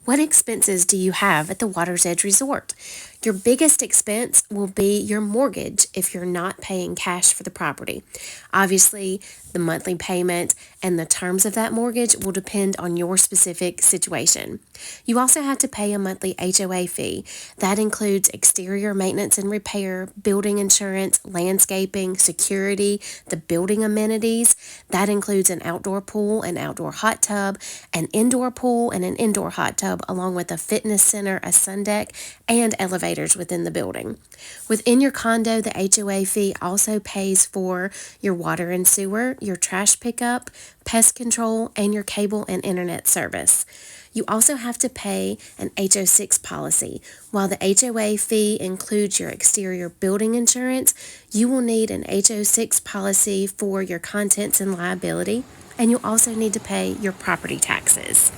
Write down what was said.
What expenses do you have at the Water's Edge Resort? Your biggest expense will be your mortgage if you're not paying cash for the property. Obviously, the monthly payment and the terms of that mortgage will depend on your specific situation. You also have to pay a monthly HOA fee. That includes exterior maintenance and repair, building insurance, landscaping, security, the building amenities. That includes an outdoor pool, an outdoor hot tub, an indoor pool, and an indoor hot tub, along with a fitness center, a sun deck, and elevators within the building. Within your condo, the HOA fee also pays for your water and sewer, your trash pickup, pest control, and your cable and internet service. You also have to pay an HO6 policy. While the HOA fee includes your exterior building insurance, you will need an HO6 policy for your contents and liability, and you also need to pay your property taxes.